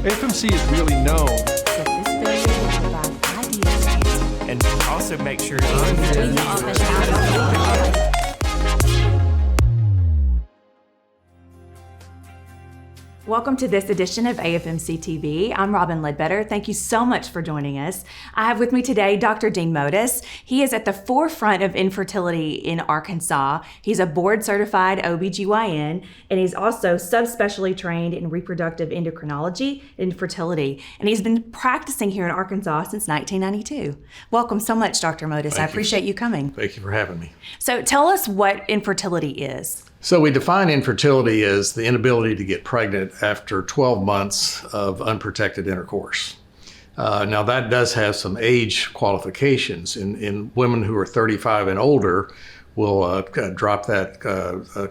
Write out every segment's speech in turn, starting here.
AFMC is really known. That this video will provide ideas And also make sure between the office hours. Welcome to this edition of AFMC TV. I'm Robin Ledbetter. Thank you so much for joining us. I have with me today Dr. Dean Moutos. He is at the forefront of infertility in Arkansas. He's a board-certified OBGYN, and he's also subspecially trained in reproductive endocrinology and fertility. And he's been practicing here in Arkansas since 1992. Welcome so much, Dr. Moutos. I appreciate you coming. Thank you for having me. So tell us what infertility is. So we define infertility as the inability to get pregnant after 12 months of unprotected intercourse. Now that does have some age qualifications. In women who are 35 and older, we'll drop that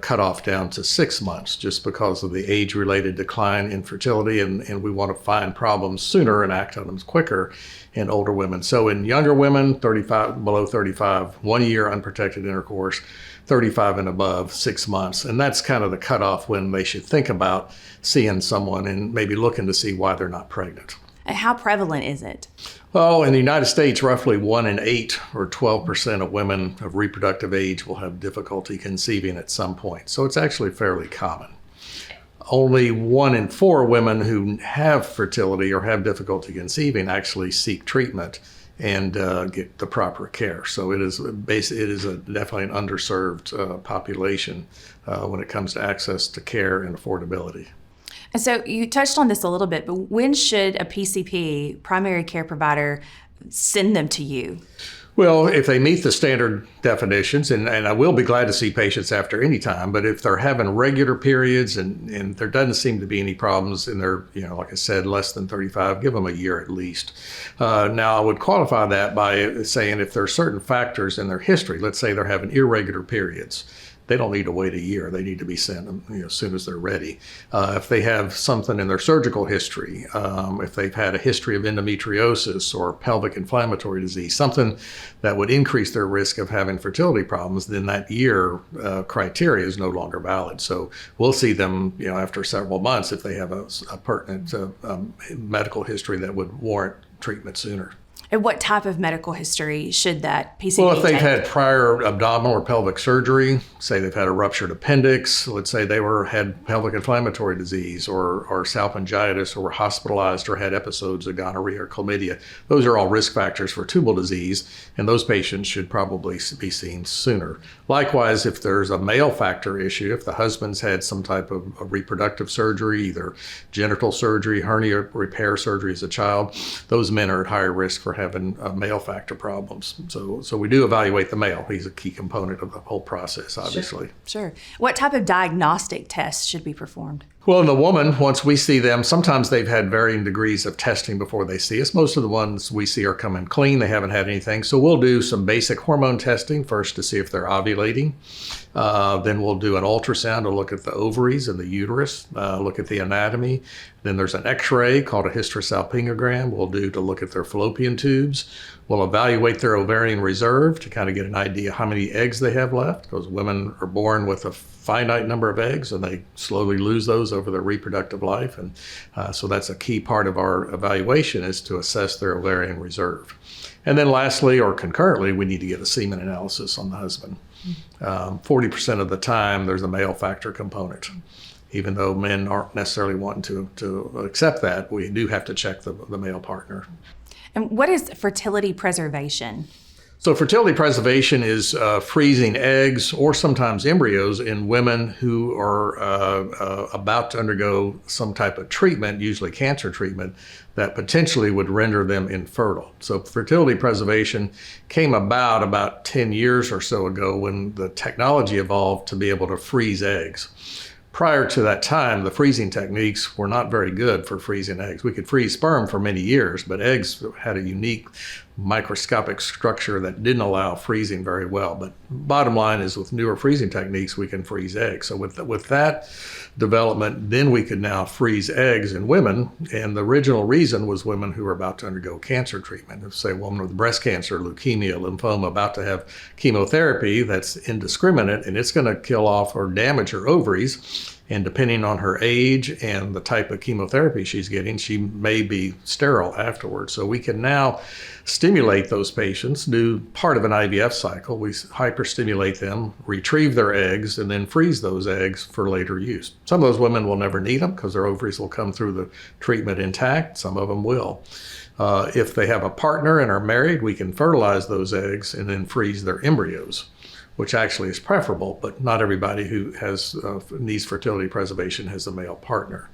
cutoff down to 6 months just because of the age-related decline in fertility, and we want to find problems sooner and act on them quicker in older women. So in younger women, 35 below 35, 1 year unprotected intercourse, 35 and above, 6 months. And that's kind of the cutoff when they should think about seeing someone and maybe looking to see why they're not pregnant. And how prevalent is it? Well, in the United States, roughly 1 in 8 or 12% of women of reproductive age will have difficulty conceiving at some point. So it's actually fairly common. Only 1 in 4 women who have fertility or have difficulty conceiving actually seek treatment and get the proper care. So it is definitely an underserved population when it comes to access to care and affordability. And so you touched on this a little bit, but when should a PCP, primary care provider, send them to you? Well, if they meet the standard definitions, and I will be glad to see patients after any time, but if they're having regular periods and there doesn't seem to be any problems and they're, like I said, less than 35, give them a year at least. Now, I would qualify that by saying if there are certain factors in their history, let's say they're having irregular periods, they don't need to wait a year. They need to be sent as soon as they're ready. If they have something in their surgical history, if they've had a history of endometriosis or pelvic inflammatory disease, something that would increase their risk of having fertility problems, then that year criteria is no longer valid. So we'll see them, after several months if they have a pertinent medical history that would warrant treatment sooner. And what type of medical history should that PCP Well, if they've take? had prior abdominal or pelvic surgery, say they've had a ruptured appendix, let's say they had pelvic inflammatory disease or salpingitis or were hospitalized or had episodes of gonorrhea or chlamydia, those are all risk factors for tubal disease, and those patients should probably be seen sooner. Likewise, if there's a male factor issue, if the husband's had some type of reproductive surgery, either genital surgery, hernia repair surgery as a child, those men are at higher risk for having male factor problems. So we do evaluate the male. He's a key component of the whole process, obviously. Sure. What type of diagnostic tests should be performed? Well, in the woman, once we see them, sometimes they've had varying degrees of testing before they see us. Most of the ones we see are coming clean. They haven't had anything. So we'll do some basic hormone testing first to see if they're ovulating. Then we'll do an ultrasound to look at the ovaries and the uterus, look at the anatomy. Then there's an x-ray called a hysterosalpingogram we'll do to look at their fallopian tubes. We'll evaluate their ovarian reserve to kind of get an idea how many eggs they have left, because women are born with a finite number of eggs and they slowly lose those over their reproductive life. And so that's a key part of our evaluation, is to assess their ovarian reserve. And then lastly, or concurrently, we need to get a semen analysis on the husband. 40% of the time, there's a male factor component. Even though men aren't necessarily wanting to accept that, we do have to check the male partner. And what is fertility preservation? So fertility preservation is freezing eggs or sometimes embryos in women who are about to undergo some type of treatment, usually cancer treatment, that potentially would render them infertile. So fertility preservation came about 10 years or so ago when the technology evolved to be able to freeze eggs. Prior to that time, the freezing techniques were not very good for freezing eggs. We could freeze sperm for many years, but eggs had a unique microscopic structure that didn't allow freezing very well. But bottom line is, with newer freezing techniques, we can freeze eggs. So with that development, then we could now freeze eggs in women. And the original reason was women who were about to undergo cancer treatment. If, say, a woman with breast cancer, leukemia, lymphoma, about to have chemotherapy that's indiscriminate and it's going to kill off or damage her ovaries, And depending on her age and the type of chemotherapy she's getting, she may be sterile afterwards. So we can now stimulate those patients, do part of an IVF cycle. We hyperstimulate them, retrieve their eggs, and then freeze those eggs for later use. Some of those women will never need them because their ovaries will come through the treatment intact. Some of them will. If they have a partner and are married, we can fertilize those eggs and then freeze their embryos, which actually is preferable, but not everybody who needs fertility preservation has a male partner.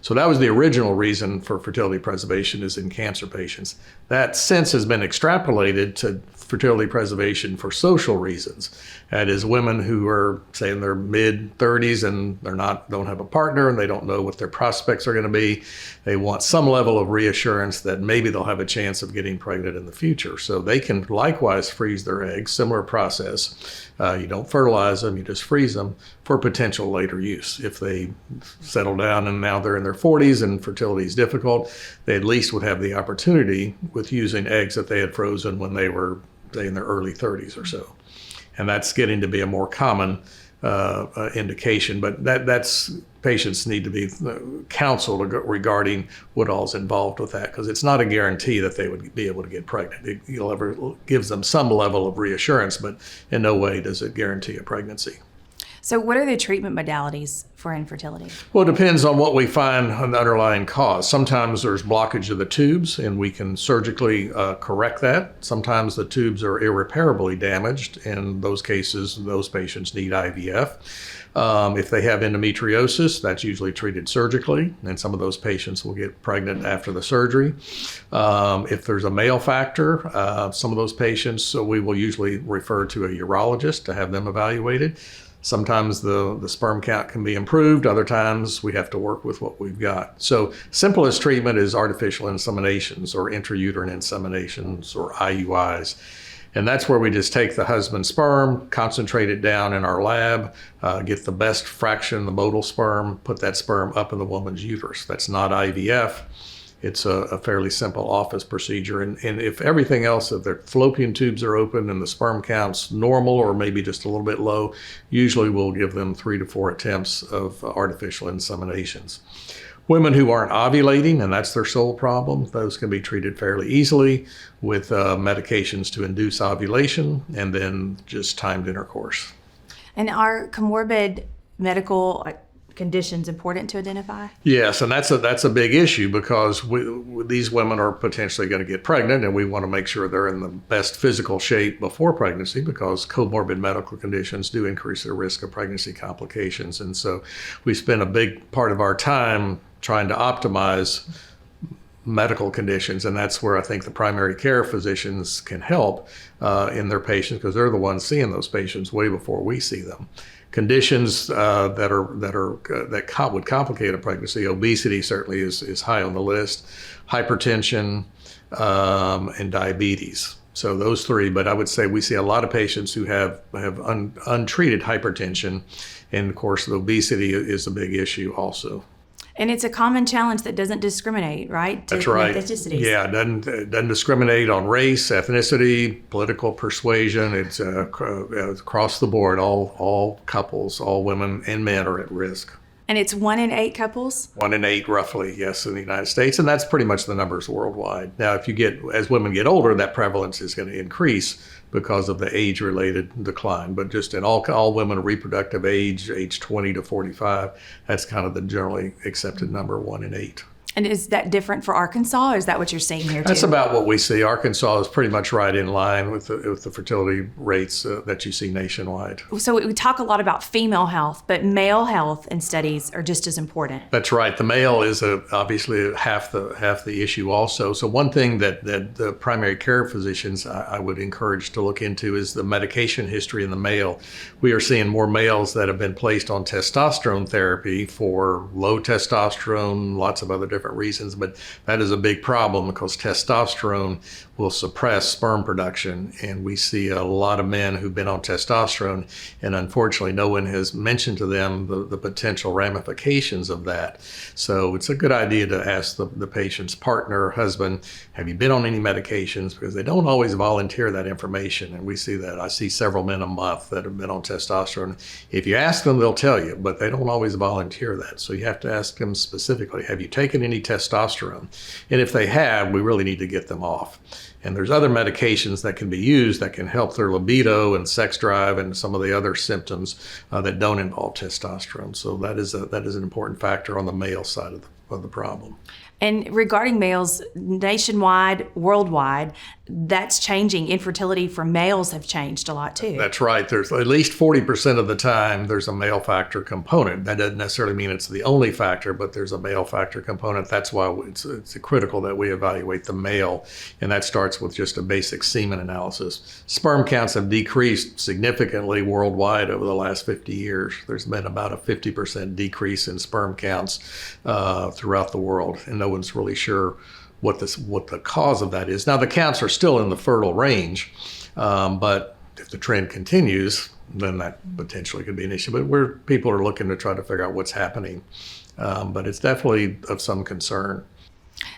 So that was the original reason for fertility preservation, is in cancer patients. That since has been extrapolated to fertility preservation for social reasons. That is, women who are, say, in their mid-30s and don't have a partner and they don't know what their prospects are going to be. They want some level of reassurance that maybe they'll have a chance of getting pregnant in the future. So they can likewise freeze their eggs, similar process. You don't fertilize them, you just freeze them for potential later use. If they settle down and now they're in their 40s and fertility is difficult, they at least would have the opportunity with using eggs that they had frozen when they were, say, in their early 30s or so. And that's getting to be a more common indication, but that's patients need to be counseled regarding what all's involved with that, because it's not a guarantee that they would be able to get pregnant. It gives them some level of reassurance, but in no way does it guarantee a pregnancy. So what are the treatment modalities for infertility? Well, it depends on what we find on the underlying cause. Sometimes there's blockage of the tubes, and we can surgically correct that. Sometimes the tubes are irreparably damaged. In those cases, those patients need IVF. If they have endometriosis, that's usually treated surgically, and some of those patients will get pregnant after the surgery. If there's a male factor, some of those patients, so we will usually refer to a urologist to have them evaluated. Sometimes the sperm count can be improved. Other times we have to work with what we've got. So simplest treatment is artificial inseminations or intrauterine inseminations or IUIs. And that's where we just take the husband's sperm, concentrate it down in our lab, get the best fraction, the motile sperm, put that sperm up in the woman's uterus. That's not IVF. It's a fairly simple office procedure. And if everything else, if their fallopian tubes are open and the sperm count's normal or maybe just a little bit low, usually we'll give them 3 to 4 attempts of artificial inseminations. Women who aren't ovulating, and that's their sole problem, those can be treated fairly easily with medications to induce ovulation and then just timed intercourse. And are comorbid medical conditions important to identify? Yes, and that's a big issue because these women are potentially going to get pregnant, and we want to make sure they're in the best physical shape before pregnancy, because comorbid medical conditions do increase the risk of pregnancy complications. And so we spend a big part of our time trying to optimize medical conditions, and that's where I think the primary care physicians can help in their patients, because they're the ones seeing those patients way before we see them. Conditions that would complicate a pregnancy, obesity certainly is high on the list, hypertension, and diabetes. So those three, but I would say we see a lot of patients who have untreated hypertension, and of course the obesity is a big issue also. And it's a common challenge that doesn't discriminate, right? That's right. Ethnicities. Yeah, it doesn't discriminate on race, ethnicity, political persuasion. It's across the board. All couples, all women and men are at risk. And it's 1 in 8 couples? 1 in 8, roughly, yes, in the United States, and that's pretty much the numbers worldwide. Now, as women get older, that prevalence is going to increase because of the age-related decline. But just in all women reproductive age 20 to 45, that's kind of the generally accepted number, 1 in 8. And is that different for Arkansas, or is that what you're seeing here too? That's about what we see. Arkansas is pretty much right in line with the fertility rates that you see nationwide. So we talk a lot about female health, but male health and studies are just as important. That's right. The male is obviously half the issue also. So one thing that the primary care physicians I would encourage to look into is the medication history in the male. We are seeing more males that have been placed on testosterone therapy for low testosterone, lots of other different different reasons, but that is a big problem because testosterone will suppress sperm production. And we see a lot of men who've been on testosterone, and unfortunately no one has mentioned to them the potential ramifications of that. So it's a good idea to ask the patient's partner or husband, have you been on any medications? Because they don't always volunteer that information. And we see that. I see several men a month that have been on testosterone. If you ask them, they'll tell you, but they don't always volunteer that. So you have to ask them specifically, have you taken any testosterone? And if they have, we really need to get them off. And there's other medications that can be used that can help their libido and sex drive and some of the other symptoms that don't involve testosterone. So that is an important factor on the male side of the problem. And regarding males, nationwide, worldwide, that's changing. Infertility for males have changed a lot too. That's right. There's at least 40% of the time there's a male factor component. That doesn't necessarily mean it's the only factor, but there's a male factor component. That's why it's critical that we evaluate the male, and that starts with just a basic semen analysis. Sperm counts have decreased significantly worldwide over the last 50 years. There's been about a 50% decrease in sperm counts throughout the world, and no one's really sure what the cause of that is. Now, the counts are still in the fertile range, but if the trend continues, then that potentially could be an issue. But people are looking to try to figure out what's happening. But it's definitely of some concern.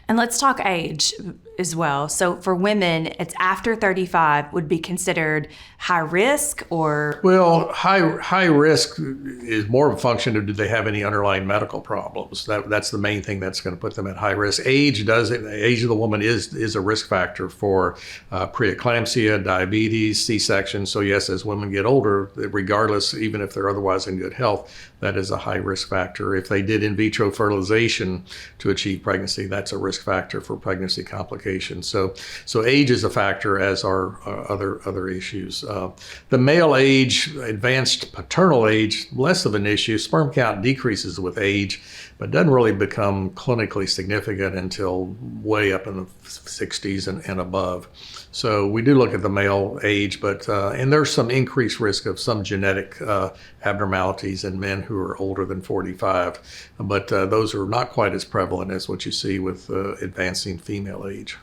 And let's talk age as well. So for women, it's after 35 would be considered high risk, or? Well, high risk is more of a function of, do they have any underlying medical problems? That's the main thing that's going to put them at high risk. Age the age of the woman is a risk factor for preeclampsia, diabetes, C-section. So yes, as women get older, regardless, even if they're otherwise in good health, that is a high risk factor. If they did in vitro fertilization to achieve pregnancy, that's a risk factor for pregnancy complications. So age is a factor, as are other issues. The male age, advanced paternal age, less of an issue. Sperm count decreases with age, but doesn't really become clinically significant until way up in the 60s and above. So we do look at the male age, but and there's some increased risk of some genetic abnormalities in men who are older than 45, but those are not quite as prevalent as what you see with advancing female age.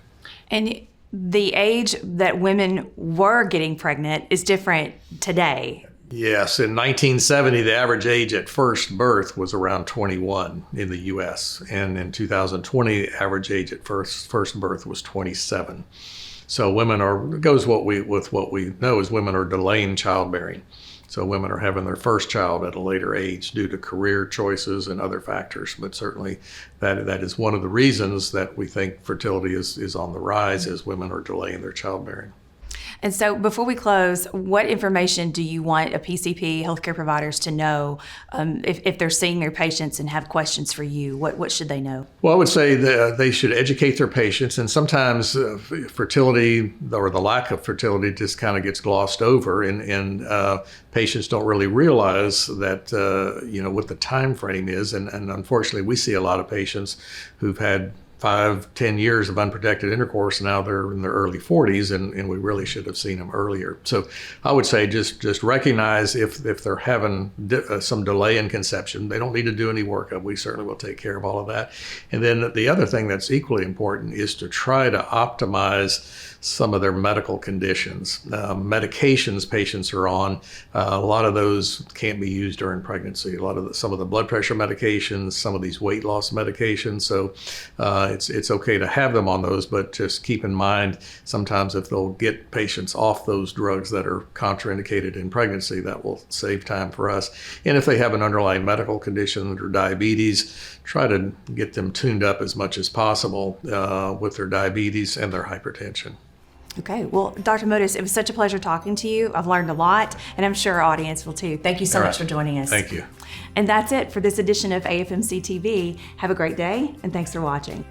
And the age that women were getting pregnant is different today. Yes, in 1970, the average age at first birth was around 21 in the U.S., and in 2020, the average age at first birth was 27. So goes with what we know is women are delaying childbearing. So women are having their first child at a later age due to career choices and other factors. But certainly that is one of the reasons that we think fertility is on the rise, as women are delaying their childbearing. And so before we close, what information do you want a PCP, healthcare providers, to know if they're seeing their patients and have questions for you? What should they know? Well, I would say that they should educate their patients, and sometimes fertility or the lack of fertility just kind of gets glossed over, and patients don't really realize that what the time frame is, and unfortunately we see a lot of patients who've had 5-10 years of unprotected intercourse. Now they're in their early 40s, and we really should have seen them earlier. So I would say just recognize if they're having some delay in conception, they don't need to do any workup. We certainly will take care of all of that. And then the other thing that's equally important is to try to optimize some of their medical conditions. Medications patients are on, a lot of those can't be used during pregnancy. Some of the blood pressure medications, some of these weight loss medications. So it's okay to have them on those, but just keep in mind sometimes if they'll get patients off those drugs that are contraindicated in pregnancy, that will save time for us. And if they have an underlying medical condition or diabetes, try to get them tuned up as much as possible with their diabetes and their hypertension. Okay. Well, Dr. Moutos, it was such a pleasure talking to you. I've learned a lot, and I'm sure our audience will too. Thank you so much for joining us. Thank you. And that's it for this edition of AFMC TV. Have a great day, and thanks for watching.